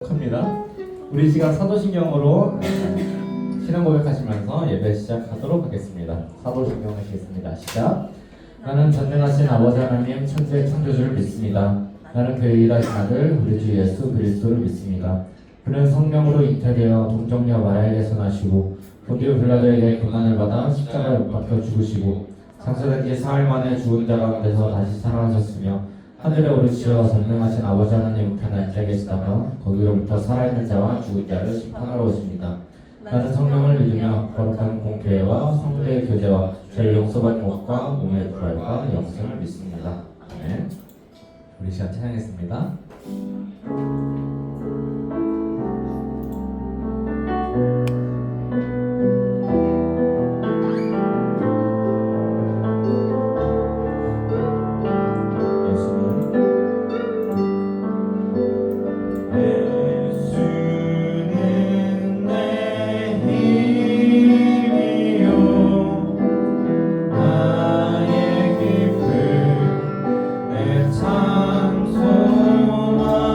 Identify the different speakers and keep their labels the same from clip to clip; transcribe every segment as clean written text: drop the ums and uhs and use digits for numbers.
Speaker 1: 합니다. 우리 시간 사도신경으로 신앙 고백하시면서 예배 시작하도록 하겠습니다. 사도신경 하시겠습니다. 시작. 나는 전능하신 아버지 하나님 천지의 창조주를 믿습니다. 나는 그의 일하신 아들 우리 주 예수 그리스도를 믿습니다. 그는 성령으로 잉태되어 동정녀 마리아에게서 나시고 본디오 빌라도에게 고난을 받아 십자가에 못 박혀 죽으시고 장사된 지 사흘 만에 죽은 자 가운데서 다시 살아나셨으며 하늘에 오르시어 전능하신 아버지 하나님 우편에 앉아 계시다가 거기로부터 살아있는 자와 죽은 자를 심판하러 오십니다. 나는 성령을 믿으며 거룩한 공교회와 성도의 교제와 죄를 용서받는 것과 몸의 부활과 영생을 믿습니다. 아멘. 우리 시간 찬양했습니다.
Speaker 2: 참 소망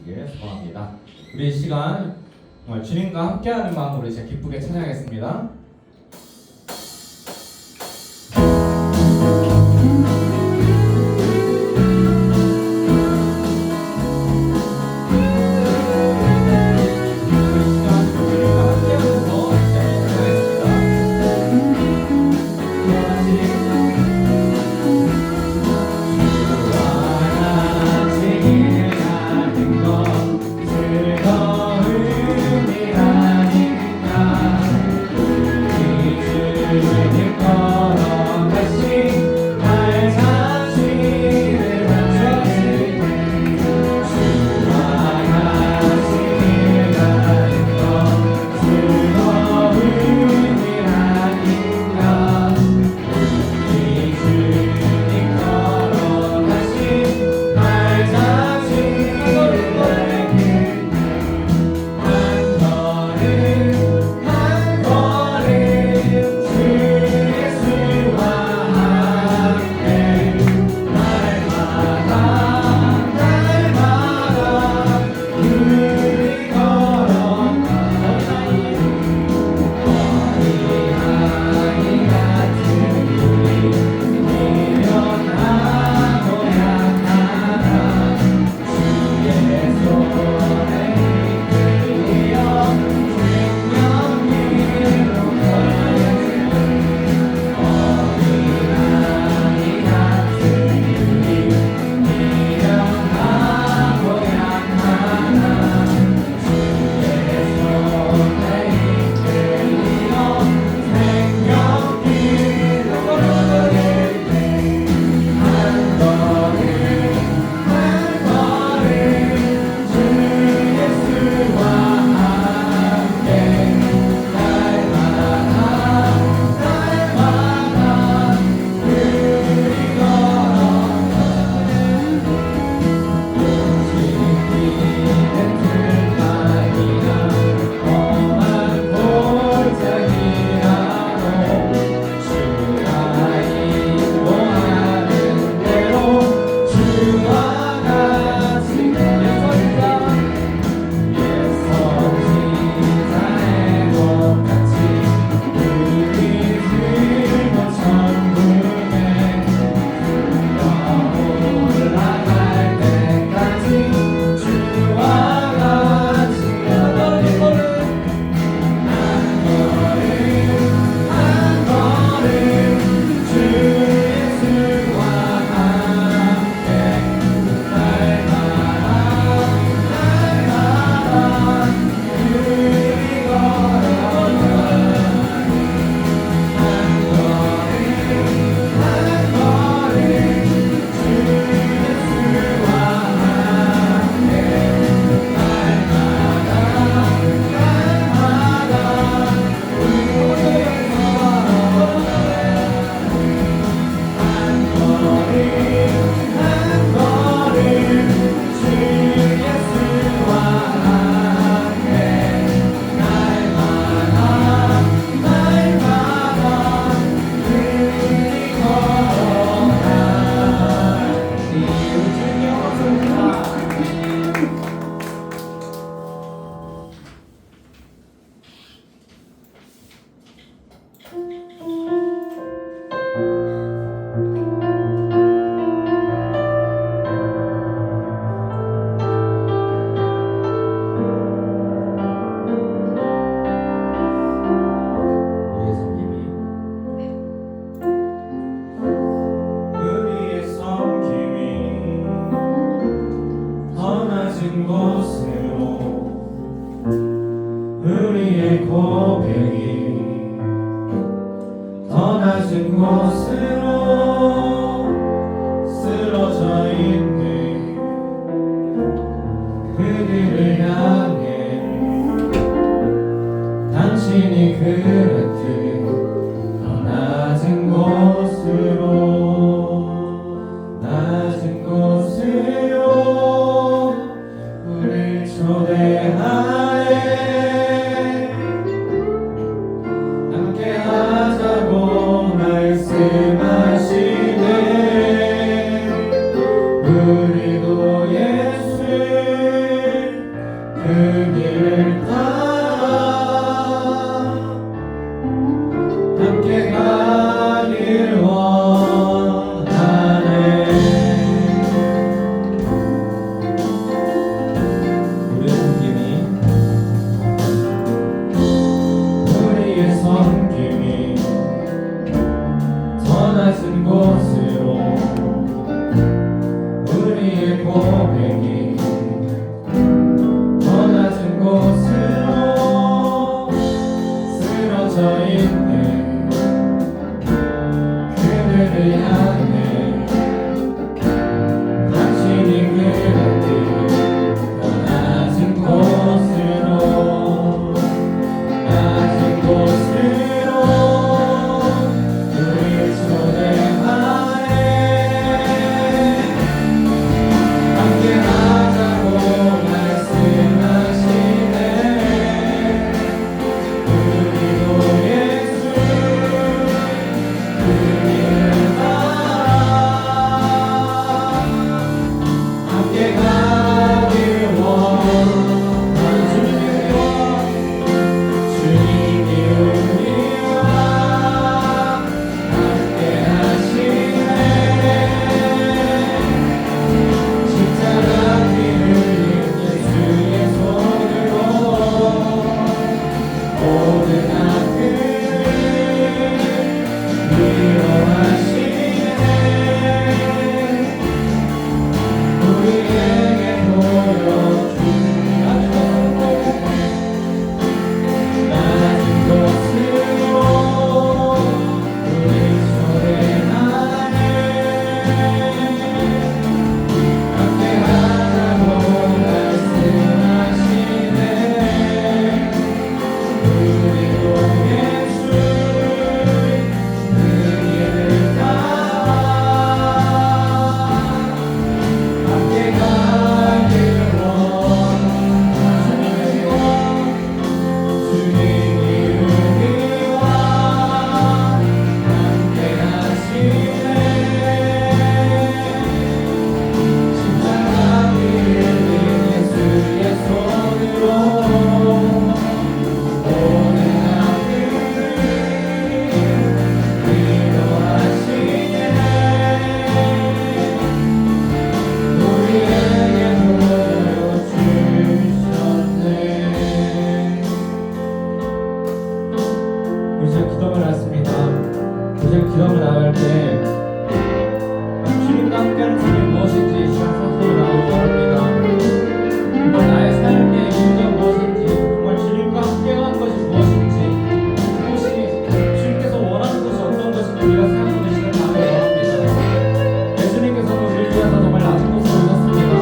Speaker 1: 나가시길 소망합니다. 우리 이 시간 정말 주님과 함께하는 마음으로 이제 기쁘게 찬양하겠습니다.
Speaker 2: 낮은 곳으로 쓰러져 있는 그들을 향해 당신이 그랬듯 더 낮은 곳으로 우릴 초대하네. 함께 하자고 말씀하시네. 우리도 예수 낮은 곳으로 우리의 고백이 더 낮은 곳으로 쓰러져 있는 그들을 향해 당신이 그랬듯 더 낮은 곳으로 낮은 곳으로 우릴 초대하네 함께 하자고 말씀하시네 우리도 예수 그 이름 따라 함께 가길 원하는 주님이 우리와 함께 하시네 십자가 피 흘린 예수의 손으로 모든 아픔을 위로하시네 우리에게 보여준 낮은 곳으로 우리 초대하네 함께 하자고 말씀하시네 우리도 예수 그 길을 따라 함께 가길 원하시네 주님이 우리와 함께 하시네 십자가 피 흘린 예수의 손으로 모든 아픔을 위로하시네 우리에게 보여주셨네 우리 지금 기도를 했습니다. 우리 지금 기도를 나갈 때 주님과 함께하는 삶이 무엇인지 시간 선수로 나오기 바랍니다. 정말 나의 삶의 이유가 무엇인지 정말 주님과 함께하는 것이 무엇인지 무엇이 주님께서 원하는 것이 어떤 것인지 우리가 생각하는 시간 나오기 바랍니다. 예수님께서는 우리를 위해서 정말 낮은 곳으로 오셨습니다.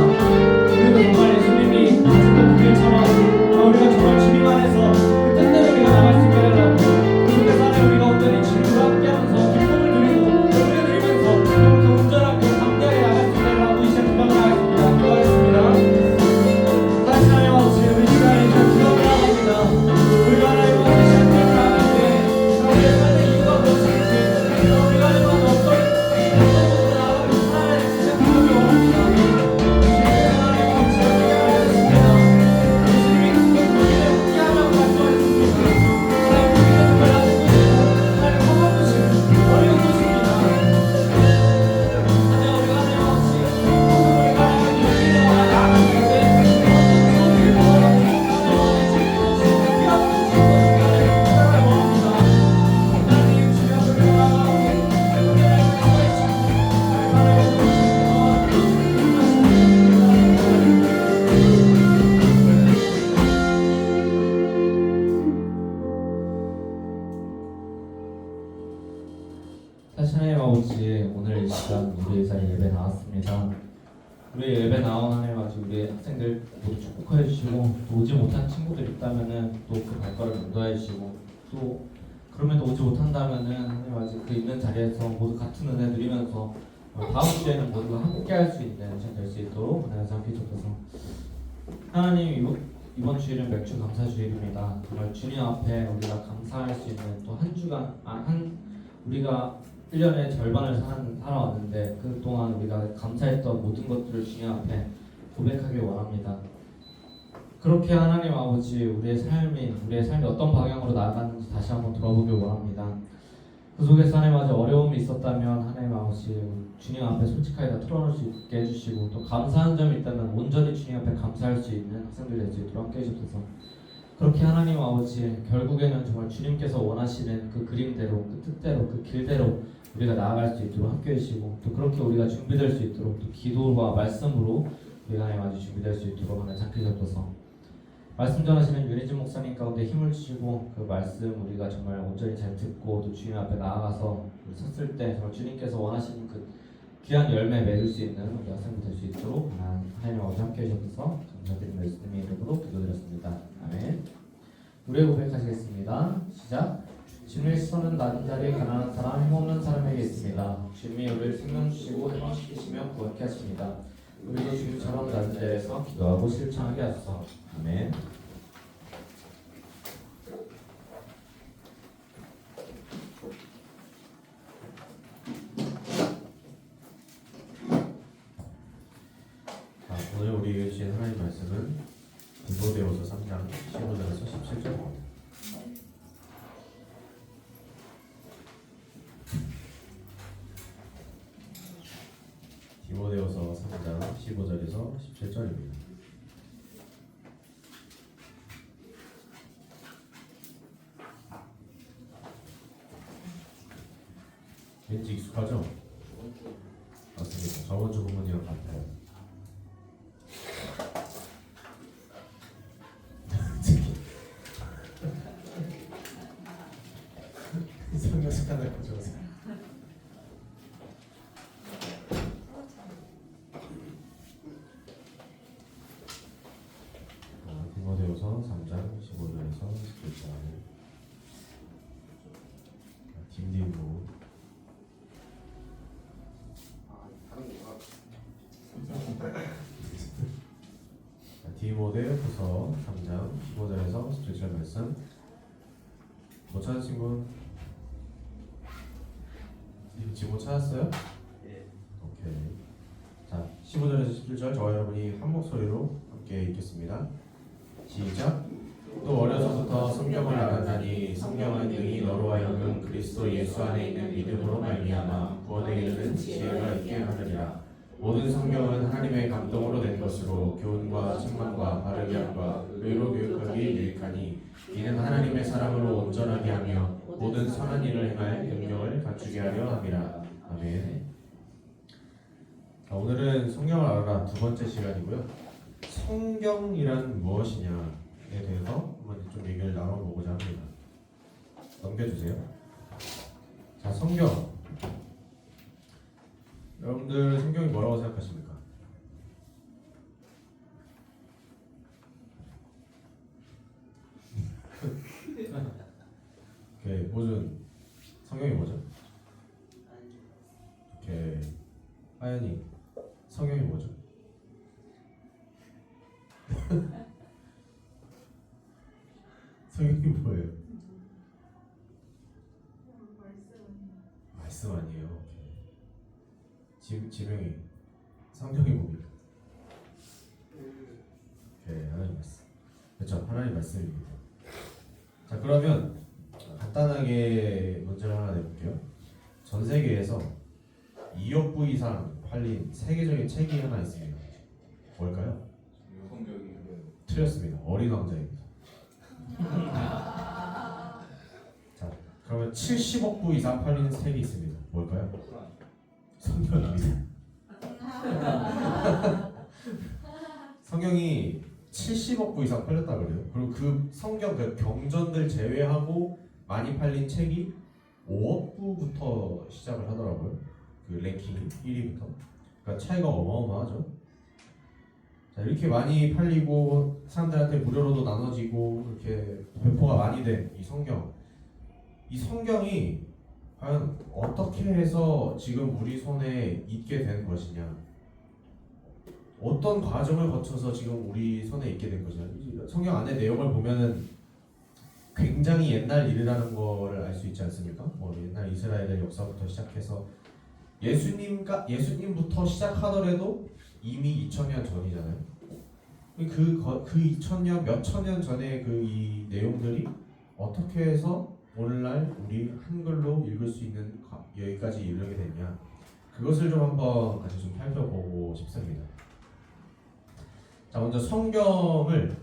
Speaker 2: 우리도 정말 예수님이 낮은 곳 길처럼 우리가 정말 주님 안에서 그 뜻대로 우리가 나갈 수 있게 해달라고 그 세상에 우리가 온전히 주님과 함께하면서 기쁨을 누리고 노래 누리면서 그 온전하고 담대하게 나갈 수 있게 해달라고 이 시간 기도하겠습니다. 기도하겠습니다. 다시 하나님 아버지 우리 시간에 좀 기도를 나갑니다. 우리가 하나님 아버지 시간 기도를 나갈 때 우리의 삶의 이유가 무엇인지 우리가 하나님 아버지 어떤 곳으로 나아가고 하나님 시간 기도를 원합니다. 주님께서 하나님 아버지 우리에게 알려주십니다. 예수님이 그 우리를 함께하라고 말씀하셨습니다. 하나님 우리가 정말 낮은 곳이고 하나님 험한 곳이고 어려운 곳입니다. 하나님 우리가 하나님 아버지 우리가 하나님 여기로 나아갈 때 다시 하나님 아버지 오늘 이 시간 우리 자리 예배 나왔습니다. 우리 예배 나온 하나님 아버지 우리 학생들 모두 축복해 주시고 또 오지 못한 친구들 있다면은 또 그 발걸음 인도해 주시고 또 그럼에도 오지 못한다면은 하나님 아버지 그 있는 자리에서 모두 같은 은혜 누리면서 다음 주에는 모두가 함께 할 수 있는 시간 될 수 있도록 은혜 함께 주셔서 하나님 이번 주일은 맥주 감사 주일입니다. 정말 주님 앞에 우리가 감사할 수 있는 또 한 주간 우리가 1년의 절반을 살아왔는데 그동안 우리가 감사했던 모든 것들을 주님 앞에 고백하길 원합니다. 그렇게 하나님 아버지 우리의 삶이 어떤 방향으로 나아가는지 다시 한번 돌아보길 원합니다. 그 속에서 하나님 아버지 어려움이 있었다면 하나님 아버지 주님 앞에 솔직하게 다 털어놓을 수 있게 해주시고 또 감사한 점이 있다면 온전히 주님 앞에 감사할 수 있는 학생들이 될 수 있도록 함께 해주셔서 그렇게 하나님 아버지 결국에는 정말 주님께서 원하시는 그 그림대로 그 뜻대로 그 길대로 우리가 나아갈 수 있도록 함께 해주시고 또 그렇게 우리가 준비될 수 있도록 또 기도와 말씀으로 우리가 하나님 아주 준비될 수 있도록 하는 잡히 잡혀서 말씀 전하시는 윤희진 목사님 가운데 힘을 주시고 그 말씀 우리가 정말 온전히 잘 듣고 또 주님 앞에 나아가서 우리 섰을 때 정말 주님께서 원하시는 그 귀한 열매 맺을 수 있는 우리 학생들 될 수 있도록 하나님 아버지 함께 해주셔서 감사드리며 예수님의 이름으로 기도드렸습니다. 아멘. 노래 고백하시겠습니다. 시작. 주님의 시선은 낮은 자리에 가난한 사람, 힘없는 사람에게 있습니다. 주님이 우리를 생명 주시고 해방시키시며 구원케 하십니다. 우리도 주님처럼 낮은 자리에서 기도하고 실천하게 하소서. 아멘.
Speaker 3: 오늘 우리 주신 하나님 말씀은 디모데후서 3장 15절에서 17절입니다. 디모데후서 3장 15절에서 17절입니다. 왠지 익숙하죠? 맞습니다. 저번 주 부모님과 같아요. 성경 습관을 가져오세요. 디모데후서 3장 15절에서 17절. 딘딘부. 디모데후서 3장 15절에서 17절 말씀. 못 찾으신 분? 지금 못 찾았어요?
Speaker 4: 예.
Speaker 3: 오케이. 자, 15절에서 17절 저와 여러분이 한 목소리로 함께 읽겠습니다. 시작. 또 어려서부터 성경을 알았나니 성경은 능히 너로 하여금 그리스도 예수 안에 있는 믿음으로 말미암아 구원에 이르는 지혜가 있게 하느니라. 모든 성경은 하나님의 감동으로 된 것으로 교훈과 책망과 바르게 함과 의로 교육하기 유익하니 이는 하나님의 사람으로 온전하게 하며 모든 선한 일을 행할 능력을 갖추게 하려 함이라. 아멘. 자, 오늘은 성경을 알아라 두 번째 시간이고요. 성경이란 무엇이냐에 대해서 한번 좀 얘기를 나눠보고자 합니다. 넘겨주세요. 자, 성경. 여러분들 성경이 뭐라고 생각하십니까? 오케이, 모준 성경이 뭐죠? 오케이, 하연이 성경이 뭐죠? 성경이 뭐예요? 말씀 아니에요. 오케이. 지명이 성경이 뭡니까? 오케이, 하나님 말씀. 그렇죠, 하나님 말씀입니다. 자, 그러면 간단하게 문제를 하나 내볼게요. 전 세계에서 2억 부 이상 팔린 세계적인 책이 하나 있습니다. 뭘까요?
Speaker 4: 성경이에요.
Speaker 3: 틀렸습니다. 어린 왕자입니다. 자, 그러면 70억 부 이상 팔리는 책이 있습니다. 뭘까요? 성경입니다. 성경이 70억 부 이상 팔렸다 그래요. 그리고 그 성경 그 경전들 제외하고 많이 팔린 책이 5억 부부터 시작을 하더라고요. 그 랭킹이 1위부터. 그러니까 차이가 어마어마하죠. 자, 이렇게 많이 팔리고 사람들한테 무료로도 나눠지고 이렇게 배포가 많이 된 이 성경. 이 성경이 과연 어떻게 해서 지금 우리 손에 있게 된 것이냐? 어떤 과정을 거쳐서 지금 우리 손에 있게 된 것이냐? 성경 안에 내용을 보면은 굉장히 옛날 일이라는 거를 알 수 있지 않습니까? 뭐 옛날 이스라엘의 역사부터 시작해서 예수님부터 시작하더라도 이미 2000년 전이잖아요. 그 2000년 몇천 년 전에 그 이 내용들이 어떻게 해서 오늘날 우리 한글로 읽을 수 있는 여기까지 이르게 됐냐? 그것을 좀 한번 같이 좀 살펴보고 싶습니다. 자, 먼저 성경을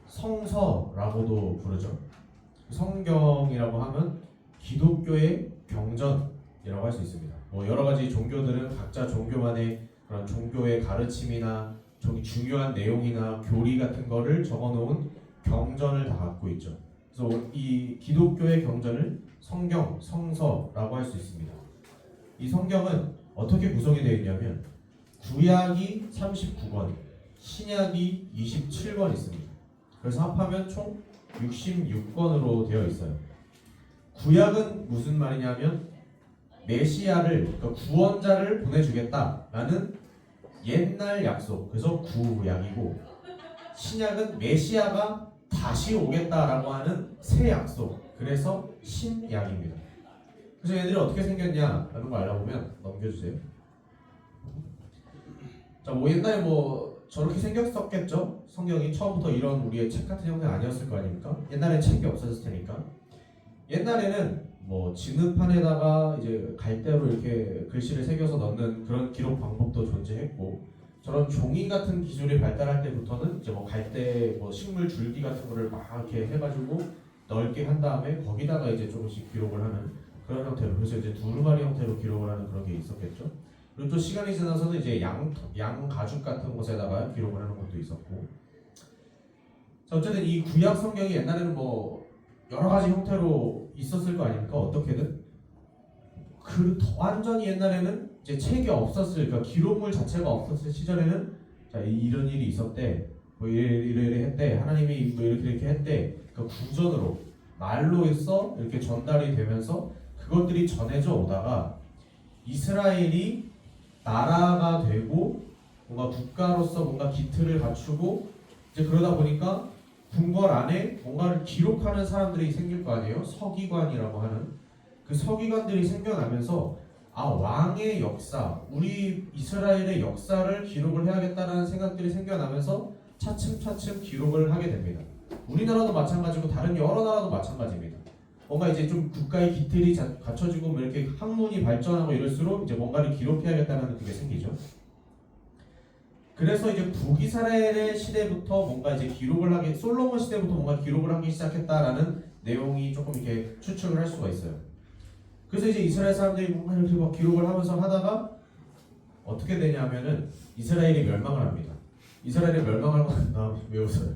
Speaker 3: 성서라고도 부르죠. 성경이라고 하면 기독교의 경전, 할 수 있습니다. 뭐 여러 가지 종교들은 각자 종교만의 그런 종교의 가르침이나 중요한 내용이나 교리 같은 거를 적어놓은 경전을 다 갖고 있죠. 그래서 이 기독교의 경전을 성경, 성서라고 할 수 있습니다. 이 성경은 어떻게 구성이 되어 있냐면 구약이 39권, 신약이 27권 있습니다. 그래서 합하면 총 66권으로 되어 있어요. 구약은 무슨 말이냐면 메시아를, 그러니까 구원자를 보내주겠다라는 옛날 약속, 그래서 구약이고, 신약은 메시아가 다시 오겠다라고 하는 새 약속, 그래서 신약입니다. 그래서 얘들이 어떻게 생겼냐라는 걸 알아보면 넘겨주세요. 자, 뭐 옛날에 뭐 저렇게 생겼었겠죠. 성경이 처음부터 이런 우리의 책 같은 형태가 아니었을 거 아닙니까? 옛날엔 책이 없었을 테니까. 옛날에는 뭐 진흙판에다가 이제 갈대로 이렇게 글씨를 새겨서 넣는 그런 기록 방법도 존재했고, 저런 종이 같은 기술이 발달할 때부터는 이제 뭐 갈대 뭐 식물 줄기 같은 거를 막 이렇게 해가지고 넓게 한 다음에 거기다가 이제 조금씩 기록을 하는 그런 형태로, 그래서 이제 두루마리 형태로 기록을 하는 그런 게 있었겠죠. 그리고 또 시간이 지나서는 이제 양 가죽 같은 곳에다가 기록을 하는 것도 있었고. 자, 어쨌든 이 구약 성경이 옛날에는 뭐 여러 가지 형태로 있었을 거 아닙니까? 어떻게든 완전히 옛날에는 이제 책이 없었을, 그러니까 기록물 자체가 없었을 시절에는 자, 이런 일이 있었대, 뭐 이래 했대, 하나님이 뭐 이렇게 했대, 그 구전으로 말로써 이렇게 전달이 되면서 그것들이 전해져 오다가 이스라엘이 나라가 되고 뭔가 국가로서 뭔가 기틀을 갖추고 이제 그러다 보니까 궁궐 안에 뭔가를 기록하는 사람들이 생길 거 아니에요? 서기관이라고 하는 그 서기관들이 생겨나면서 아, 왕의 역사, 우리 이스라엘의 역사를 기록을 해야겠다는 생각들이 생겨나면서 차츰차츰 기록을 하게 됩니다. 우리나라도 마찬가지고 다른 여러 나라도 마찬가지입니다. 뭔가 이제 좀 국가의 기틀이 갖춰지고 뭐 이렇게 학문이 발전하고 이럴수록 이제 뭔가를 기록해야겠다는 그게 생기죠. 그래서 이제 북이스라엘의 시대부터 뭔가 이제 기록을 하기, 솔로몬 시대부터 뭔가 기록을 하기 시작했다라는 내용이 조금 이렇게 추측을 할 수가 있어요. 그래서 이제 이스라엘 사람들이 뭔가 이렇게 막 기록을 하면서 하다가 어떻게 되냐면은 이스라엘이 멸망을 합니다. 이스라엘이 멸망하고 왜 웃어요?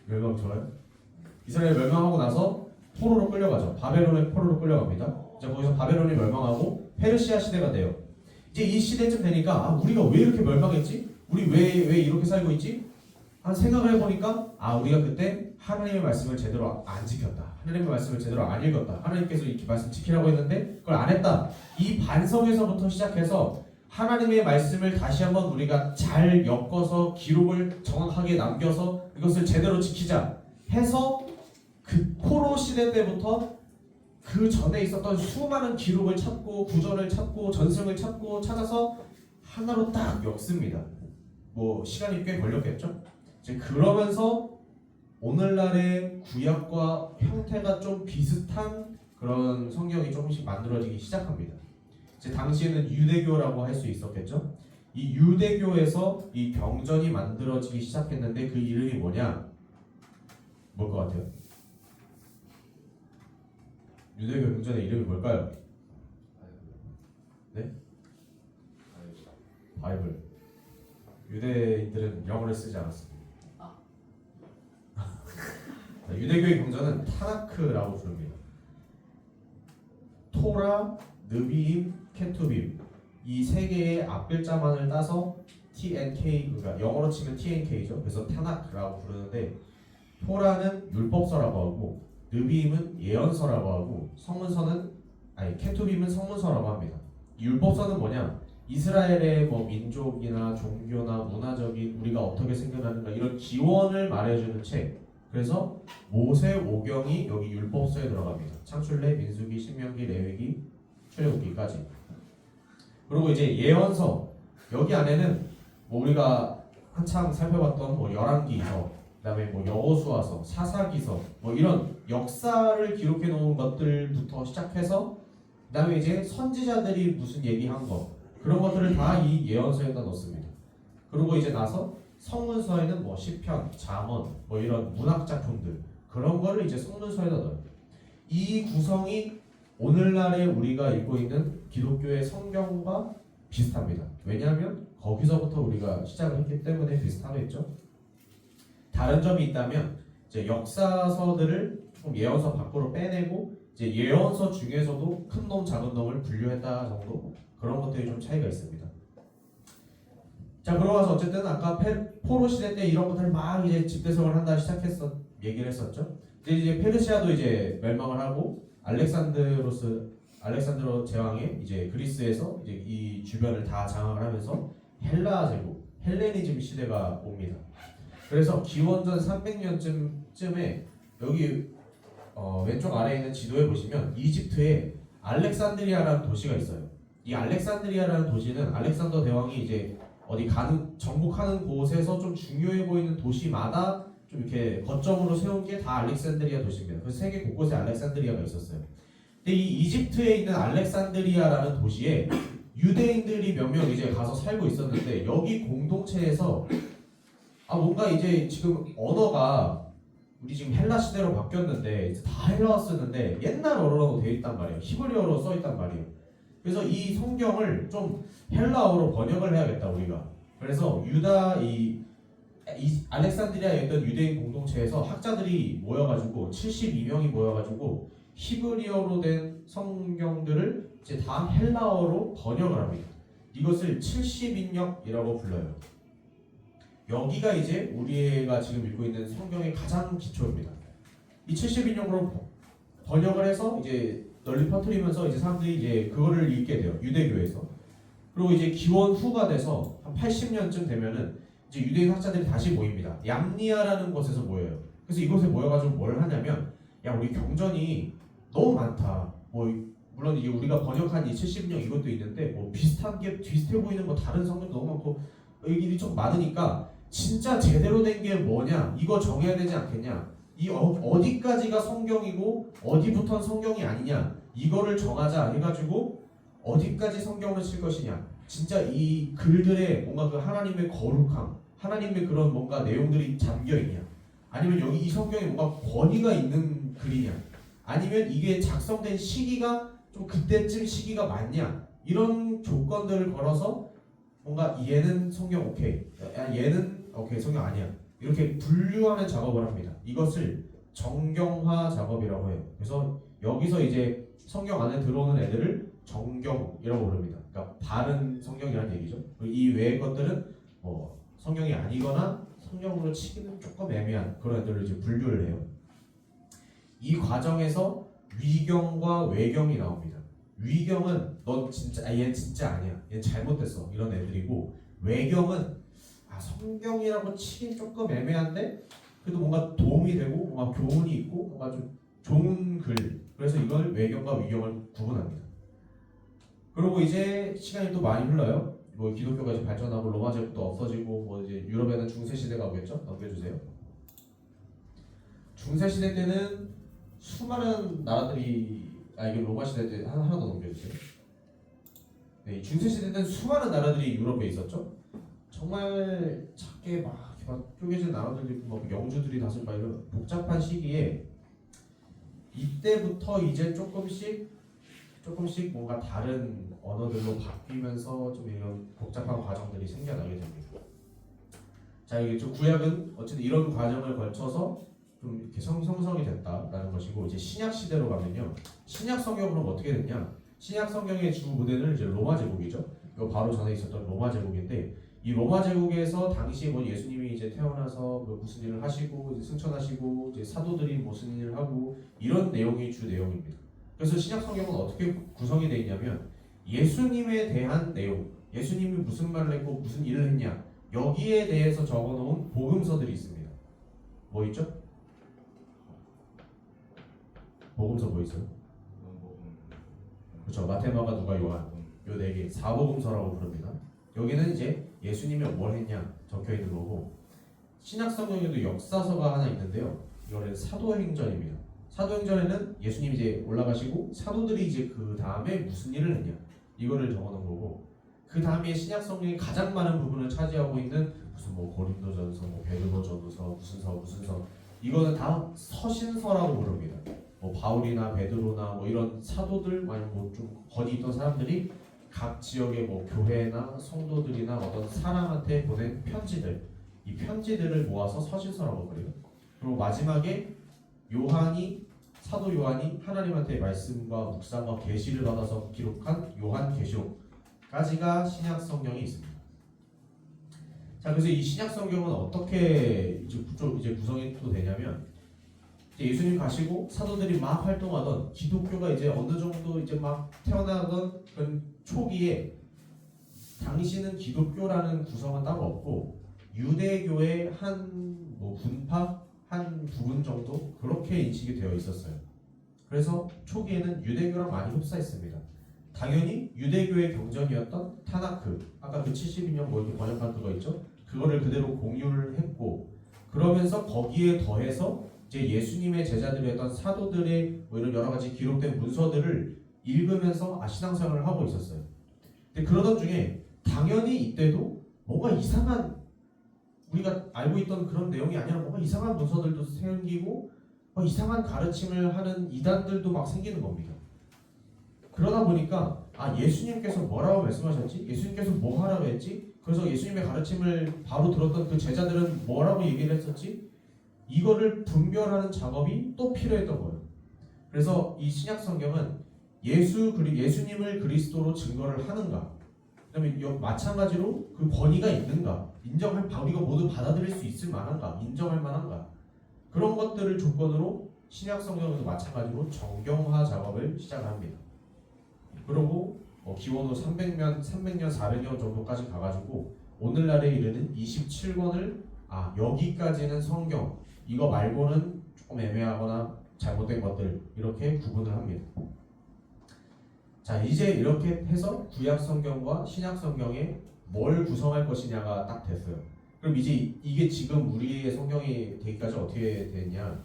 Speaker 3: 멸망 좋아요? 이스라엘 멸망하고 나서 포로로 끌려가죠. 바벨론의 포로로 끌려갑니다. 이제 거기서 바벨론이 멸망하고 페르시아 시대가 돼요. 이제 이 시대쯤 되니까 아, 우리가 왜 이렇게 멸망했지? 우리 왜 이렇게 살고 있지? 한 생각을 해보니까 아, 우리가 그때 하나님의 말씀을 제대로 안 지켰다. 하나님의 말씀을 제대로 안 읽었다. 하나님께서 이렇게 말씀 지키라고 했는데 그걸 안 했다. 이 반성에서부터 시작해서 하나님의 말씀을 다시 한번 우리가 잘 엮어서 기록을 정확하게 남겨서 이것을 제대로 지키자 해서 그 포로 시대 때부터 그 전에 있었던 수많은 기록을 찾고 구전을 찾고 전승을 찾고 찾아서 하나로 딱 엮습니다. 뭐 시간이 꽤 걸렸겠죠? 이제 그러면서 오늘날의 구약과 형태가 좀 비슷한 그런 성경이 조금씩 만들어지기 시작합니다. 이제 당시에는 유대교라고 할 수 있었겠죠? 이 유대교에서 이 경전이 만들어지기 시작했는데 그 이름이 뭐냐? 뭘 것 같아요? 유대교 경전의 이름이 뭘까요? 네? 바이블. 유대인들은 영어를 쓰지 않았습니다. 유대교의 경전은 타나크라고 부릅니다. 토라, 느비임, 케투빔 이 세 개의 앞글자만을 따서 TNK, 그러니까 영어로 치면 TNK죠. 그래서 타나크라고 부르는데 토라는 율법서라고 하고 느비임은 예언서라고 하고 케투빔은 성문서라고 합니다. 이 율법서는 뭐냐? 이스라엘의 뭐 민족이나 종교나 문화적인 우리가 어떻게 생겨나는가 이런 기원을 말해주는 책. 그래서 모세 오경이 여기 율법서에 들어갑니다. 창출래, 민수기, 신명기, 레위기, 출애굽기까지. 그리고 이제 예언서 여기 안에는 뭐 우리가 한참 살펴봤던 뭐 열왕기서, 그다음에 뭐 여호수아서, 사사기서 뭐 이런 역사를 기록해 놓은 것들부터 시작해서 그다음에 이제 선지자들이 무슨 얘기한 거 그런 것들을 다 이 예언서에다 넣습니다. 그리고 이제 나서 성문서에는 뭐 시편, 잠언, 뭐 이런 문학 작품들 그런 거를 이제 성문서에다 넣어요. 이 구성이 오늘날에 우리가 읽고 있는 기독교의 성경과 비슷합니다. 왜냐하면 거기서부터 우리가 시작을 했기 때문에 비슷하겠죠. 다른 점이 있다면 이제 역사서들을 좀 예언서 밖으로 빼내고 이제 예언서 중에서도 큰 놈, 작은 놈을 분류했다 정도 그런 것들이 좀 차이가 있습니다. 자, 그러고 나서 어쨌든 아까 포로 시대 때 이런 것들 막 이제 집대성을 한다 얘기를 했었죠. 이제 페르시아도 이제 멸망을 하고 알렉산드로 제왕이 이제 그리스에서 이제 이 주변을 다 장악을 하면서 헬라 제국, 헬레니즘 시대가 옵니다. 그래서 기원전 300년쯤에 여기 왼쪽 아래에 있는 지도에 보시면 이집트에 알렉산드리아라는 도시가 있어요. 이 알렉산드리아라는 도시는 알렉산더 대왕이 이제 어디 정복하는 곳에서 좀 중요해 보이는 도시마다 좀 이렇게 거점으로 세운 게 다 알렉산드리아 도시입니다. 그래서 세계 곳곳에 알렉산드리아가 있었어요. 근데 이 이집트에 있는 알렉산드리아라는 도시에 유대인들이 몇 명 이제 가서 살고 있었는데 여기 공동체에서 뭔가 이제 지금 언어가 우리 지금 헬라 시대로 바뀌었는데 이제 다 헬라어 쓰는데 옛날 언어로 되어 있단 말이에요. 히브리어로 써 있단 말이에요. 그래서 이 성경을 좀 헬라어로 번역을 해야겠다 우리가. 그래서 이 알렉산드리아에 있던 유대인 공동체에서 학자들이 모여가지고 72명이 모여가지고 히브리어로 된 성경들을 이제 다 헬라어로 번역을 합니다. 이것을 70인역이라고 불러요. 여기가 이제 우리가 지금 읽고 있는 성경의 가장 기초입니다. 이 70인역으로 번역을 해서 이제 널리 퍼뜨리면서 이제 사람들이 이제 그거를 읽게 돼요. 유대교에서. 그리고 이제 기원 후가 돼서 한 80년쯤 되면은 이제 유대인 학자들이 다시 모입니다. 얌니아라는 곳에서 모여요. 그래서 이곳에 모여가지고 뭘 하냐면, 야, 우리 경전이 너무 많다. 물론 이게 우리가 번역한 이 70년 이것도 있는데 비슷해 보이는 거 다른 성경도 너무 많고 얘기들이 좀 많으니까 진짜 제대로 된 게 뭐냐 이거 정해야 되지 않겠냐. 이 어디까지가 성경이고 어디부터는 성경이 아니냐 이거를 정하자 해가지고 어디까지 성경을 쓸 것이냐. 진짜 이 글들에 뭔가 그 하나님의 거룩함, 하나님의 그런 뭔가 내용들이 잠겨있냐, 아니면 여기 이 성경에 뭔가 권위가 있는 글이냐, 아니면 이게 작성된 시기가 좀 그때쯤 시기가 맞냐, 이런 조건들을 걸어서 뭔가 얘는 성경 오케이, 얘는 오케이 성경 아니야, 이렇게 분류하는 작업을 합니다. 이것을 정경화 작업이라고 해요. 그래서 여기서 이제 성경 안에 들어오는 애들을 정경이라고 부릅니다. 그러니까 바른 성경이라는 얘기죠. 이 외의 것들은 성경이 아니거나 성경으로 치기는 조금 애매한 그런 애들을 이제 분류를 해요. 이 과정에서 위경과 외경이 나옵니다. 위경은 넌 진짜 얘는 진짜 아니야, 얘는 잘못됐어, 이런 애들이고, 외경은 성경이라고 치긴 조금 애매한데 그래도 뭔가 도움이 되고 뭔가 교훈이 있고 뭔가 좀 좋은 글, 그래서 이걸 외경과 위경을 구분합니다. 그리고 이제 시간이 또 많이 흘러요. 기독교가 이제 발전하고 로마 제국도 없어지고 이제 유럽에는 중세 시대가 오겠죠. 넘겨주세요. 중세 시대 때는 수많은 나라들이 이게 로마 시대 때 하나 더 넘겨주세요. 네, 중세 시대 때는 수많은 나라들이 유럽에 있었죠. 정말 작게 막 쪼개진 나라들이 있고 영주들이 다스리고 막 이런 복잡한 시기에 이때부터 이제 조금씩 뭔가 다른 언어들로 바뀌면서 좀 이런 복잡한 과정들이 생겨나게 됩니다. 자, 이게 좀 구약은 어쨌든 이런 과정을 거쳐서 좀 이렇게 형성이 됐다라는 것이고, 이제 신약 시대로 가면요, 신약 성경은 어떻게 됐냐? 신약 성경의 주 무대는 이제 로마 제국이죠. 이거 바로 전에 있었던 로마 제국인데, 이 로마 제국에서 당시에 예수님이 이제 태어나서 무슨 일을 하시고 이제 승천하시고 이제 사도들이 무슨 일을 하고 이런 내용이 주 내용입니다. 그래서 신약 성경은 어떻게 구성이 되어 있냐면, 예수님에 대한 내용, 예수님이 무슨 말을 했고 무슨 일을 했냐, 여기에 대해서 적어놓은 복음서들이 있습니다. 뭐 있죠? 복음서 뭐 있어요? 그렇죠. 마태, 마가, 누가, 요한, 요 네 개 사복음서라고 부릅니다. 여기는 이제 예수님이 뭘 했냐 적혀 있는 거고, 신약 성경에도 역사서가 하나 있는데요. 이거는 사도행전입니다. 사도행전에는 예수님이 이제 올라가시고 사도들이 이제 그 다음에 무슨 일을 했냐 이거를 적어놓은 거고, 그 다음에 신약 성경이 가장 많은 부분을 차지하고 있는 무슨 고린도전서, 베드로전서, 무슨 서 이거는 다 서신서라고 부릅니다. 뭐 바울이나 베드로나 뭐 이런 사도들 아니면 뭐 좀 거기 있던 사람들이 각 지역의 뭐 교회나 성도들이나 어떤 사람한테 보낸 편지들, 이 편지들을 모아서 서신서라고 그래요. 그리고 마지막에 사도 요한이 하나님한테 말씀과 묵상과 계시를 받아서 기록한 요한계시록까지가 신약 성경이 있습니다. 자, 그래서 이 신약 성경은 어떻게 이제 구성이 또 되냐면, 이제 예수님 가시고 사도들이 막 활동하던 기독교가 이제 어느 정도 이제 막 태어나던 그런 초기에, 당시는 기독교라는 구성은 따로 없고 유대교의 한 뭐 분파 한 부분 정도 그렇게 인식이 되어 있었어요. 그래서 초기에는 유대교랑 많이 흡사했습니다. 당연히 유대교의 경전이었던 타나크, 아까 그 72년 뭐 이렇게 번역한 그거 있죠? 그거를 그대로 공유를 했고, 그러면서 거기에 더해서 이제 예수님의 제자들이었던 사도들의 뭐 이런 여러 가지 기록된 문서들을 읽으면서 신앙생활을 하고 있었어요. 근데 그러던 중에 당연히 이때도 뭔가 이상한, 우리가 알고 있던 그런 내용이 아니라 뭔가 이상한 문서들도 생기고 이상한 가르침을 하는 이단들도 막 생기는 겁니다. 그러다 보니까 예수님께서 뭐라고 말씀하셨지? 예수님께서 뭐 하라고 했지? 그래서 예수님의 가르침을 바로 들었던 그 제자들은 뭐라고 얘기를 했었지? 이거를 분별하는 작업이 또 필요했던 거예요. 그래서 이 신약 성경은 예수님을 그리스도로 증거를 하는가? 그다음에 마찬가지로 그 권위가 있는가? 우리가 모두 받아들일 수 있을 만한가? 인정할 만한가? 그런 것들을 조건으로 신약 성경도 마찬가지로 정경화 작업을 시작합니다. 그리고 기원후 300년, 400년 정도까지 가가지고 오늘날에 이르는 27권을 여기까지는 성경, 이거 말고는 조금 애매하거나 잘못된 것들, 이렇게 구분을 합니다. 자, 이제 이렇게 해서 구약 성경과 신약 성경에 뭘 구성할 것이냐가 딱 됐어요. 그럼 이제 이게 지금 우리의 성경이 되기까지 어떻게 됐냐?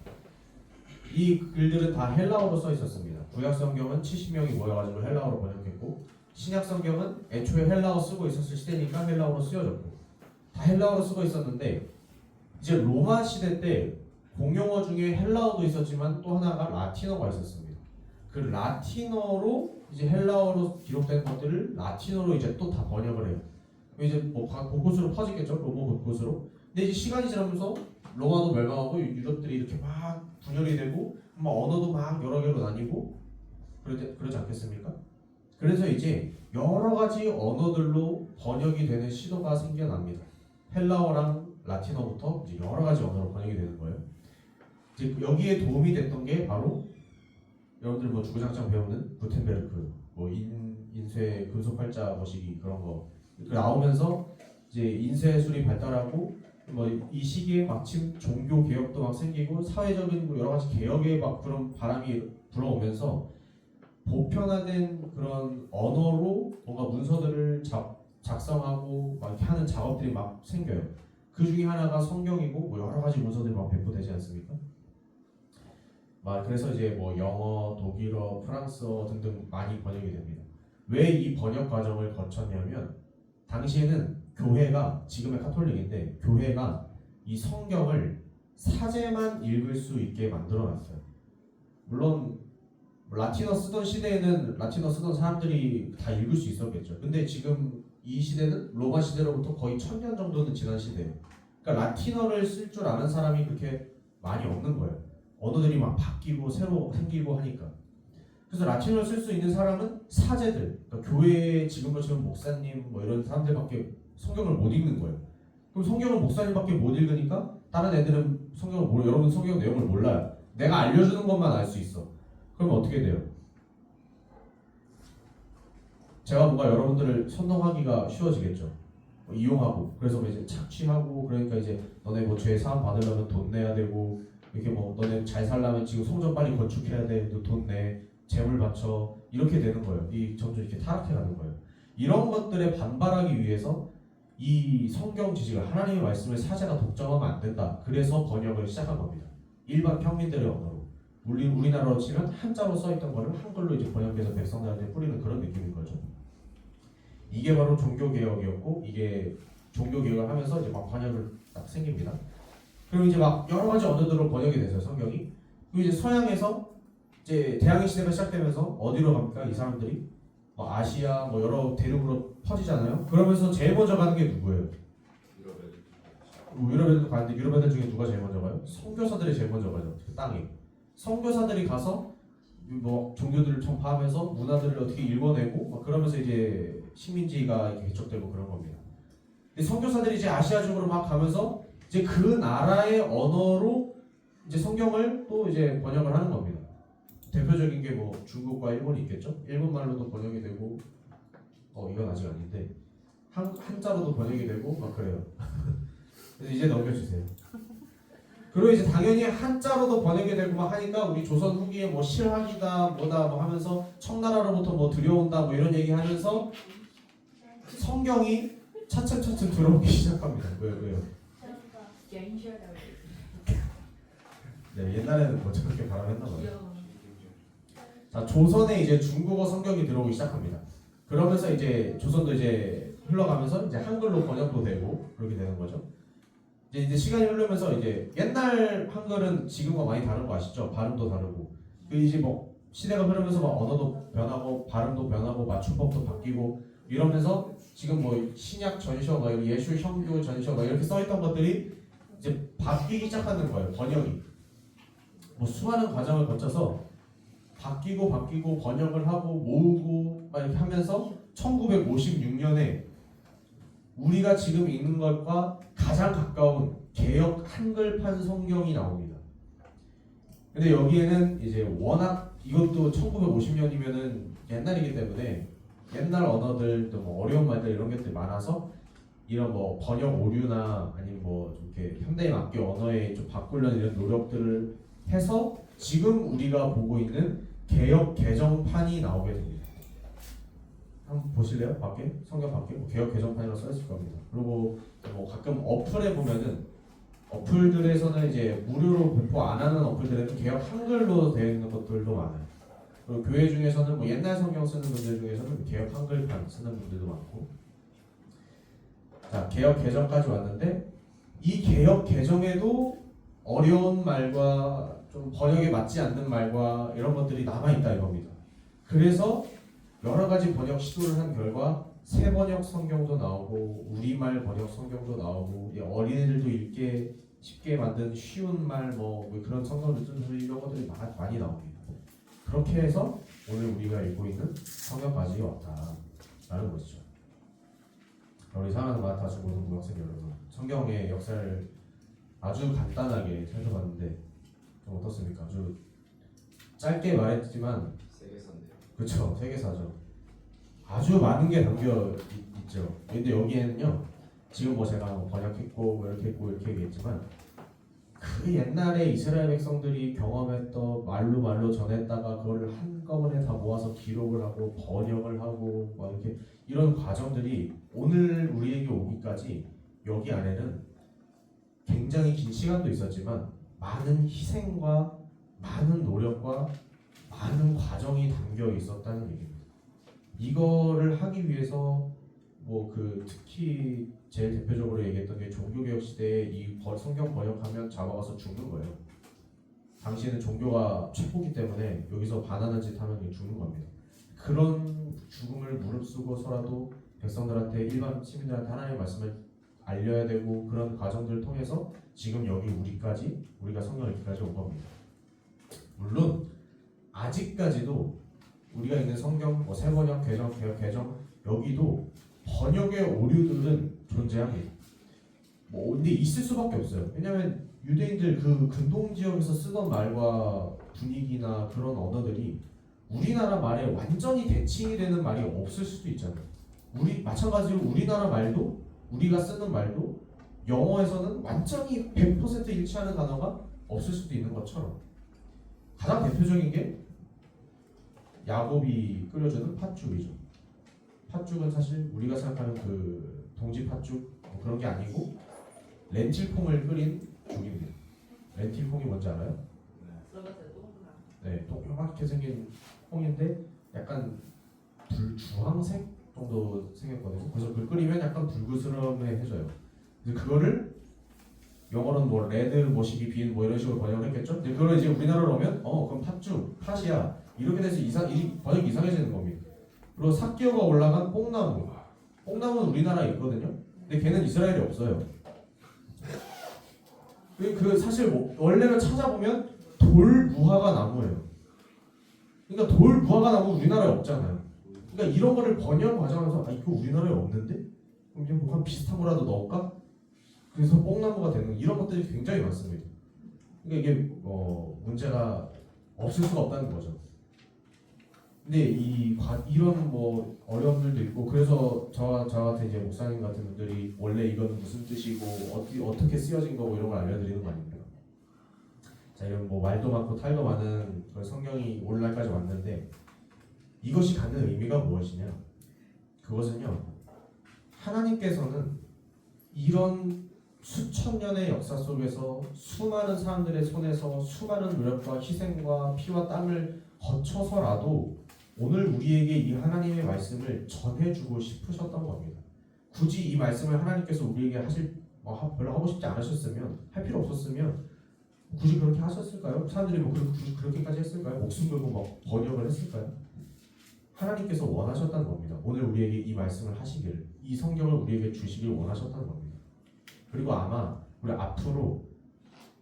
Speaker 3: 이 글들은 다 헬라어로 써 있었습니다. 구약 성경은 70명이 모여가지고 헬라어로 번역했고, 신약 성경은 애초에 헬라어 쓰고 있었을 시대니까 헬라어로 쓰여졌고, 다 헬라어로 쓰고 있었는데, 이제 로마 시대 때 공용어 중에 헬라어도 있었지만 또 하나가 라틴어가 있었습니다. 그 라틴어로 이제 헬라어로 기록된 것들을 라틴어로 이제 또 다 번역을 해요. 이제 뭐 곳곳으로 퍼지겠죠, 로마 곳곳으로. 근데 이제 시간이 지나면서 로마도 멸망하고 유럽들이 이렇게 막 분열이 되고 막 언어도 막 여러 개로 나뉘고 그러지 않겠습니까? 그래서 이제 여러 가지 언어들로 번역이 되는 시도가 생겨납니다. 헬라어랑 라틴어부터 이제 여러 가지 언어로 번역이 되는 거예요. 이제 여기에 도움이 됐던 게 바로 여러분들 뭐 주구장창 배우는 구텐베르크, 뭐 인쇄 금속 활자 거시기 그런 거 나오면서 이제 인쇄술이 발달하고 뭐 이 시기에 마침 종교 개혁도 막 생기고 사회적인 뭐 여러 가지 개혁의 막 그런 바람이 불어오면서 보편화된 그런 언어로 뭔가 문서들을 작성하고 막 이렇게 하는 작업들이 막 생겨요. 그 중에 하나가 성경이고 뭐 여러 가지 문서들이 막 배포되지 않습니까? 그래서 이제 뭐 영어, 독일어, 프랑스어 등등 많이 번역이 됩니다. 왜 이 번역 과정을 거쳤냐면 당시에는 교회가, 지금의 카톨릭인데 교회가 이 성경을 사제만 읽을 수 있게 만들어놨어요. 물론 라틴어 쓰던 시대에는 라틴어 쓰던 사람들이 다 읽을 수 있었겠죠. 근데 지금 이 시대는 로마 시대로부터 거의 1000년 정도는 지난 시대예요. 그러니까 라틴어를 쓸 줄 아는 사람이 그렇게 많이 없는 거예요. 언어들이 막 바뀌고 새로 생기고 하니까. 그래서 라틴어를 쓸 수 있는 사람은 사제들, 그러니까 교회에 지금 것처럼 목사님 뭐 이런 사람들밖에 성경을 못 읽는 거예요. 그럼 성경을 목사님밖에 못 읽으니까 다른 애들은 성경을 모르, 여러분 성경 내용을 몰라요. 내가 알려주는 것만 알 수 있어. 그러면 어떻게 돼요? 제가 뭔가 여러분들을 선동하기가 쉬워지겠죠. 이용하고, 그래서 이제 착취하고, 그러니까 이제 너네 뭐 죄 사함 받으려면 돈 내야 되고, 이렇게 뭐 너네 잘 살려면 지금 성전 빨리 건축해야 돼, 너 돈 내, 재물 바쳐, 이렇게 되는 거예요. 이 점점 이렇게 타락해가는 거예요. 이런 것들에 반발하기 위해서 이 성경 지식을, 하나님의 말씀을 사제가 독점하면 안 된다. 그래서 번역을 시작한 겁니다. 일반 평민들의 언어로. 우리나라로 치면 한자로 써있던 거를 한글로 이제 번역해서 백성들한테 뿌리는 그런 느낌인 거죠. 이게 바로 종교개혁이었고, 이게 종교개혁을 하면서 이제 막 번역을 딱 생깁니다. 그리고 이제 막 여러 가지 언어들로 번역이 됐어요, 성경이. 그리고 이제 서양에서 이제 대항해 시대가 시작되면서 어디로 갑니까? 이 사람들이 뭐 아시아 뭐 여러 대륙으로 퍼지잖아요. 그러면서 제일 먼저 가는 게 누구예요? 유럽 애들도 가는데 유럽 애들 중에 누가 제일 먼저 가요? 선교사들이 제일 먼저 가죠. 그 땅에 선교사들이 가서 뭐 종교들을 전파하면서 문화들을 어떻게 읽어내고 막 그러면서 이제 식민지가 이렇게 개척되고 그런 겁니다. 근데 선교사들이 이제 아시아 쪽으로 막 가면서 이제 그 나라의 언어로 이제 성경을 또 이제 번역을 하는 겁니다. 대표적인 게 뭐 중국과 일본이 있겠죠. 일본 말로도 번역이 되고 이건 아직 아닌데 한자로도 번역이 되고 막 그래요. 그래서 이제 넘겨주세요. 그리고 이제 당연히 한자로도 번역이 되고 막 하니까 우리 조선 후기에 뭐 실학이다 뭐다 뭐 하면서 청나라로부터 뭐 들여온다 뭐 이런 얘기 하면서 성경이 차츰차츰 들어오기 시작합니다. 왜요? 네, 옛날에는 뭐 저렇게 발언했나 봐요. 자, 조선에 이제 중국어 성경이 들어오기 시작합니다. 그러면서 이제 조선도 이제 흘러가면서 이제 한글로 번역도 되고 그렇게 되는 거죠. 이제 시간이 흐르면서 이제 옛날 한글은 지금과 많이 다른 거 아시죠? 발음도 다르고. 그 이제 뭐 시대가 흐르면서 막 언어도 변하고 발음도 변하고 맞춤법도 바뀌고 이러면서 지금 뭐 신약 전셔, 막 예수 형교 전셔 막 이렇게 써있던 것들이 이제 바뀌기 시작하는 거예요. 번역이. 뭐 수많은 과정을 거쳐서 바뀌고 번역을 하고 모으고 막 이렇게 하면서 1956년에 우리가 지금 읽는 것과 가장 가까운 개역 한글판 성경이 나옵니다. 근데 여기에는 이제 워낙 이것도 1950년이면은 옛날이기 때문에 옛날 언어들도 뭐 어려운 말들 이런 것들이 많아서 이런 뭐 번역 오류나 아니면 뭐 이렇게 현대에 맞게 언어에 좀 바꾸려는 이런 노력들을 해서 지금 우리가 보고 있는 개역 개정판이 나오게 됩니다. 한번 보실래요? 밖에? 성경 밖에? 뭐 개역 개정판이라고 써있을 겁니다. 그리고 뭐 가끔 어플에 보면은 어플들에서는 이제 무료로 배포 안 하는 어플들에는 개역 한글로 되어 있는 것들도 많아요. 그리고 교회 중에서는 뭐 옛날 성경 쓰는 분들 중에서는 개역 한글판 쓰는 분들도 많고. 자, 개역 개정까지 왔는데 이 개역 개정에도 어려운 말과 좀 번역에 맞지 않는 말과 이런 것들이 남아있다 이겁니다. 그래서 여러 가지 번역 시도를 한 결과 새 번역 성경도 나오고 우리말 번역 성경도 나오고 어린애들도 읽게 쉽게 만든 쉬운 말 뭐 그런 성경들 이런 것들이 많이 나옵니다. 그렇게 해서 오늘 우리가 읽고 있는 성경까지 왔다라는 것이죠. 우리 사랑하는 마타 중고등부 학생 여러분, 성경의 역사를 아주 간단하게 살펴봤는데 좀 어떻습니까? 아주 짧게 말했지만
Speaker 4: 세계사인데요.
Speaker 3: 그렇죠, 세계사죠. 아주 많은 게 담겨 있죠. 근데 여기에는요, 지금 뭐 제가 뭐 번역했고 뭐 이렇게 했고 이렇게 얘기했지만 그 옛날에 이스라엘 백성들이 경험했던 말로 전했다가 그걸 한꺼번에 다 모아서 기록을 하고 번역을 하고 막 이렇게 이런 과정들이 오늘 우리에게 오기까지 여기 안에는 굉장히 긴 시간도 있었지만 많은 희생과 많은 노력과 많은 과정이 담겨 있었다는 얘기입니다. 이거를 하기 위해서 뭐 그 특히 제일 대표적으로 얘기했던 게 종교개혁 시대에 이 성경 번역하면 잡아가서 죽는 거예요. 당시에는 종교가 최고기 때문에 여기서 반하는 짓 하면 죽는 겁니다. 그런 죽음을 무릅쓰고서라도 백성들한테 일반 시민들한테 하나님의 말씀을 알려야 되고 그런 과정들을 통해서 지금 여기 우리가 성경을 읽기까지 온 겁니다. 물론 아직까지도 우리가 읽는 성경 뭐 새번역, 개정, 개역, 개정 여기도 번역의 오류들은 존재합니다. 뭐 근데 있을 수밖에 없어요. 왜냐하면 유대인들 그 근동 지역에서 쓰던 말과 분위기나 그런 언어들이 우리나라 말에 완전히 대칭이 되는 말이 없을 수도 있잖아요. 마찬가지로 우리나라 말도 우리가 쓰는 말도 영어에서는 완전히 100% 일치하는 단어가 없을 수도 있는 것처럼 가장 대표적인 게 야곱이 끓여주는 팥죽이죠. 팥죽은 사실 우리가 생각하는 그 동지 팥죽 뭐 그런 게 아니고 렌틸콩을 끓인 죽입니다. 렌틸콩이 뭔지 알아요? 네, 동그랗게 생긴 콩인데 약간 주황색 정도 생겼거든요. 그래서 그걸 끓이면 약간 불그스름해져요. 그래서 그거를 영어로는 뭐 레드, 뭐 시기, 빈, 뭐 이런 식으로 번역을 했겠죠. 근데 그걸 이제 우리나라로 오면 그럼 팥죽, 팥이야 이렇게 돼서 이 번역이 이상해지는 겁니다. 그리고 삭기어가 올라간 뽕나무, 뽕나무는 우리나라에 있거든요. 근데 걔는 이스라엘에 없어요. 그 사실 뭐 원래는 찾아보면 돌무화과 나무예요. 그러니까 돌무화과 나무 우리나라에 없잖아요. 그러니까 이런 거를 번역 과정에서 이거 우리나라에 없는데? 그럼 이제 뭐 한 비슷한 거라도 넣을까? 그래서 뽕나무가 되는 이런 것들이 굉장히 많습니다. 그러니까 이게 문제가 없을 수가 없다는 거죠. 근데 이런 뭐 어려움들도 있고 그래서 저 같은 이제 목사님 같은 분들이 원래 이건 무슨 뜻이고 어떻게 쓰여진 거고 이런 걸 알려드리는 거 아닙니까? 자, 이런 뭐 말도 많고 탈도 많은 그 성경이 오늘날까지 왔는데 이것이 갖는 의미가 무엇이냐? 그것은요, 하나님께서는 이런 수천 년의 역사 속에서 수많은 사람들의 손에서 수많은 노력과 희생과 피와 땀을 거쳐서라도 오늘 우리에게 이 하나님의 말씀을 전해주고 싶으셨던 겁니다. 굳이 이 말씀을 하나님께서 우리에게 별로 하고 싶지 않으셨으면, 할 필요 없었으면 굳이 그렇게 하셨을까요? 사람들이 뭐 그렇게까지 했을까요? 목숨 걸고 막 번역을 했을까요? 하나님께서 원하셨다는 겁니다. 오늘 우리에게 이 말씀을 하시기를, 이 성경을 우리에게 주시길 원하셨다는 겁니다. 그리고 아마 우리 앞으로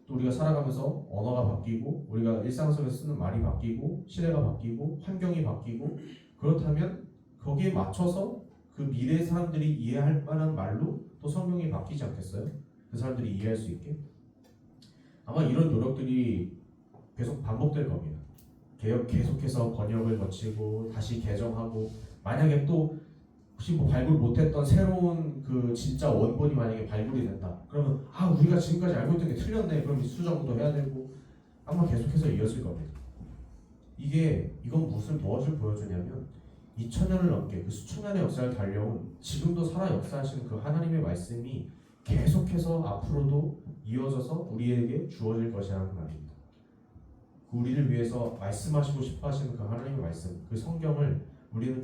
Speaker 3: 또 우리가 살아가면서 언어가 바뀌고 우리가 일상생활에서 쓰는 말이 바뀌고 시대가 바뀌고 환경이 바뀌고 그렇다면 거기에 맞춰서 그 미래 사람들이 이해할 만한 말로 또 성경이 바뀌지 않겠어요? 그 사람들이 이해할 수 있게 아마 이런 노력들이 계속 반복될 겁니다. 계속해서 번역을 거치고 다시 개정하고 만약에 또 혹시 뭐 발굴 못했던 새로운 그 진짜 원본이 만약에 발굴이 된다. 그러면 우리가 지금까지 알고 있던 게 틀렸네. 그럼 수정도 해야 되고 아마 계속해서 이어질 겁니다. 이건 무엇을 보여주냐면 2000년을 넘게 그 수천 년의 역사를 달려온 지금도 살아 역사하시는 그 하나님의 말씀이 계속해서 앞으로도 이어져서 우리에게 주어질 것이라는 말입니다. 우리를 위해서 말씀하시고 싶어 하시는 그 하나님의 말씀, 그 성경을 우리는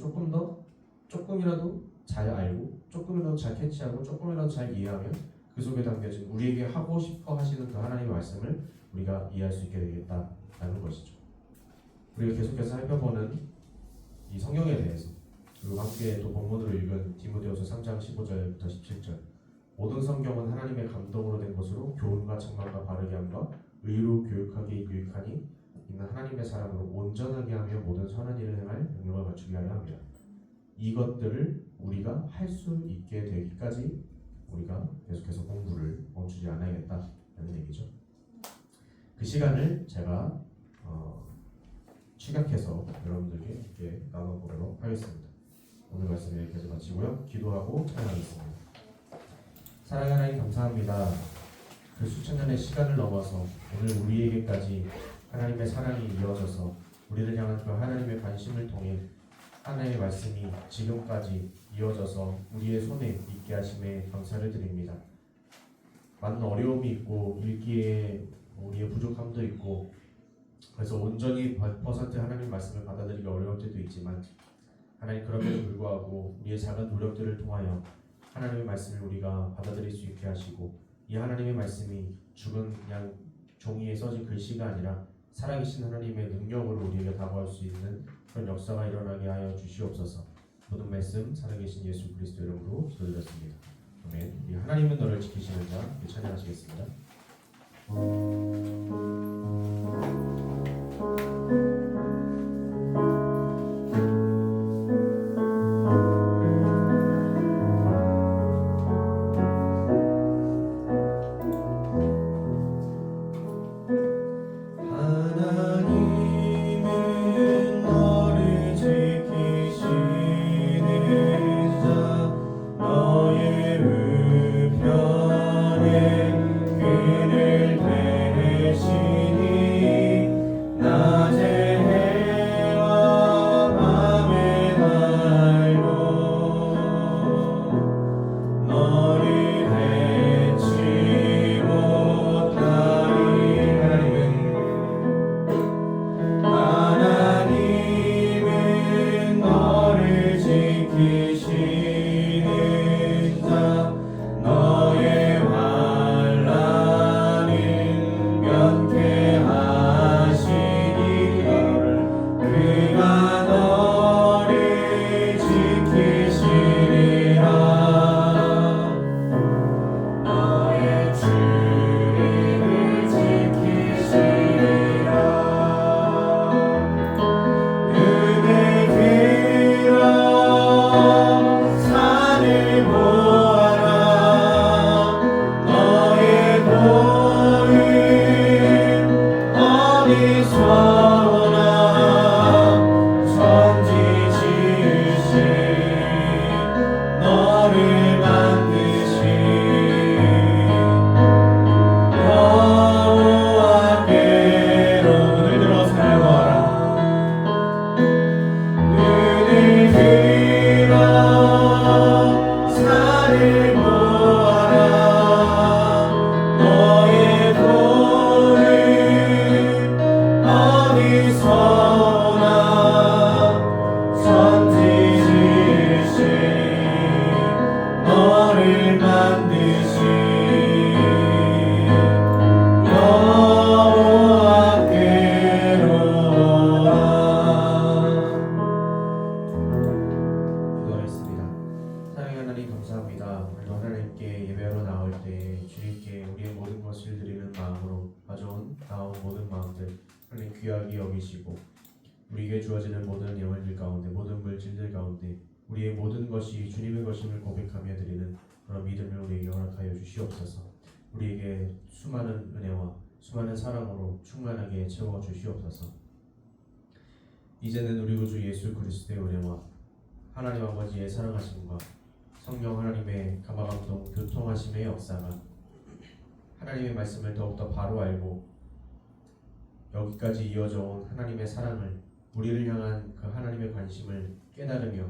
Speaker 3: 조금이라도 잘 알고 조금이라도 잘 캐치하고 조금이라도 잘 이해하면 그 속에 담겨진 우리에게 하고 싶어 하시는 그 하나님의 말씀을 우리가 이해할 수 있게 되겠다라는 것이죠. 우리가 계속해서 살펴보는 이 성경에 대해서 그리고 함께 또 본문으로 읽은 디모데후서 3장 15절부터 17절 모든 성경은 하나님의 감동으로 된 것으로 교훈과 책망과 바르게 함과 의로 교육하게 유익하니 이는 하나님의 사람으로 온전하게 하며 모든 선한 일을 행할 능력을 갖추게 하려 합니다. 이것들을 우리가 할 수 있게 되기까지 우리가 계속해서 공부를 멈추지 않아야겠다는 얘기죠. 그 시간을 제가 취약해서 여러분들께 함께 나눠보도록 하겠습니다. 오늘 말씀 여기까지 마치고요. 기도하고 찬양하겠습니다. 사랑하는 하나님 감사합니다. 그 수천 년의 시간을 넘어서 오늘 우리에게까지 하나님의 사랑이 이어져서 우리를 향한 그 하나님의 관심을 통해 하나님의 말씀이 지금까지 이어져서 우리의 손에 있게 하심에 감사를 드립니다. 많은 어려움이 있고 읽기에 우리의 부족함도 있고 그래서 온전히 100% 하나님 말씀을 받아들이기 어려울 때도 있지만 하나님 그럼에도 불구하고 우리의 작은 노력들을 통하여 하나님의 말씀을 우리가 받아들일 수 있게 하시고 이 하나님의 말씀이 죽은 그냥 종이에 써진 글씨가 아니라 살아계신 하나님의 능력으로 우리에게 다가올 수 있는 그런 역사가 일어나게 하여 주시옵소서. 모든 말씀 살아계신 예수 그리스도 이름으로 기도드렸습니다. 아멘. 우리 하나님은 너를 지키시는 자 찬양하시겠습니다.
Speaker 4: 그를 대신이
Speaker 3: 하나님 감사합니다. 오늘도 하나님께 예배하러 나올 때 주님께 우리의 모든 것을 드리는 마음으로 가져온 나온 모든 마음들 하나님 귀하게 여기시고 우리에게 주어지는 모든 영혼들 가운데 모든 물질들 가운데 우리의 모든 것이 주님의 것임을 고백하며 드리는 그런 믿음을 우리에게 허락하여 주시옵소서. 우리에게 수많은 은혜와 수많은 사랑으로 충만하게 채워 주시옵소서. 이제는 우리 구주 예수 그리스도의 은혜와 하나님 아버지의 사랑하심과 성령 하나님의 감화감동 교통하심의 역사가 하나님의 말씀을 더욱더 바로 알고 여기까지 이어져 온 하나님의 사랑을 우리를 향한 그 하나님의 관심을 깨달으며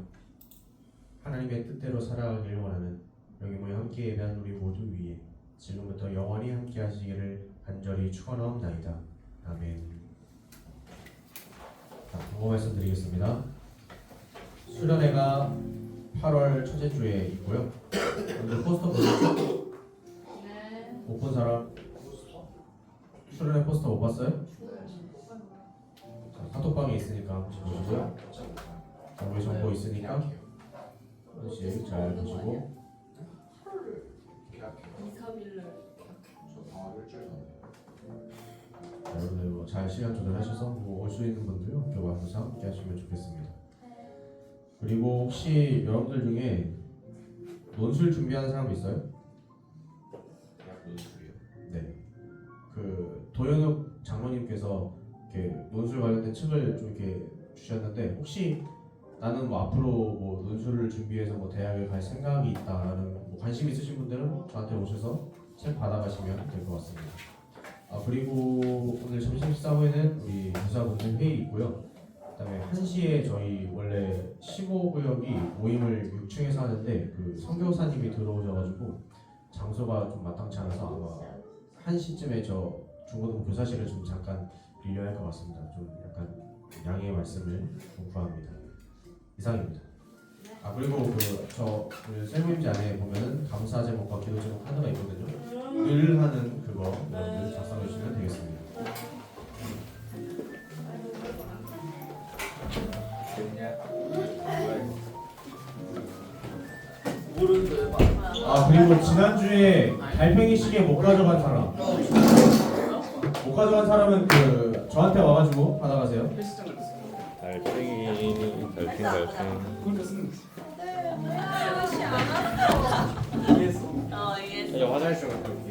Speaker 3: 하나님의 뜻대로 살아가기를 원하는 여기 모여 함께 예배한 우리 모두 위에 지금부터 영원히 함께 하시기를 간절히 축원하옵나이다. 아멘. 자, 공고 말씀드리겠습니다. 수련회가 8월 첫째 주에 있고요. 오늘 포스터 보셨죠?
Speaker 4: 네.
Speaker 3: 못 본 사람? 수련회 포스터 못 봤어요? 자, 카톡방에 있으니까 한번 보시고요. 우리 정보 있으니까 하나씩 잘 보시고
Speaker 4: 2, 3일날
Speaker 3: 여러분들 뭐잘 시간 조절하셔서 뭐 올 수 있는 분들 학교 와서 함께 하시면 좋겠습니다. 그리고 혹시 여러분들 중에 논술 준비하는 사람 있어요? 네. 그 도현욱 장로님께서 이렇게 논술 관련된 책을 좀 이렇게 주셨는데 혹시 나는 뭐 앞으로 뭐 논술을 준비해서 뭐 대학에 갈 생각이 있다라는 뭐 관심 있으신 분들은 저한테 오셔서 책 받아가시면 될 것 같습니다. 그리고 오늘 점심 식사 후에는 우리 교사분들 회의 있고요. 그다음에 1시에 저희 원래 15구역이 모임을 6층에서 하는데 그 선교사님이 들어오셔가지고 장소가 좀 마땅치 않아서 아마 1시쯤에 저 중고등부 교사실을 좀 잠깐 빌려야 할 것 같습니다. 좀 약간 양해의 말씀을 구합니다. 이상입니다. 그리고 그 세무임지 안에 보면은 감사 제목과 기도 제목 카드가 있거든요. 늘 하는 그거 여러분들 작성해 주시면 되겠습니다. 그리고 지난주에 달팽이 시계 못 가져간 사람 못 가져간 사람은 그 저한테 와가지고 받아가세요.
Speaker 1: 달팽이 달팽이
Speaker 4: 이해했어.
Speaker 2: 화장실 갔다 올게.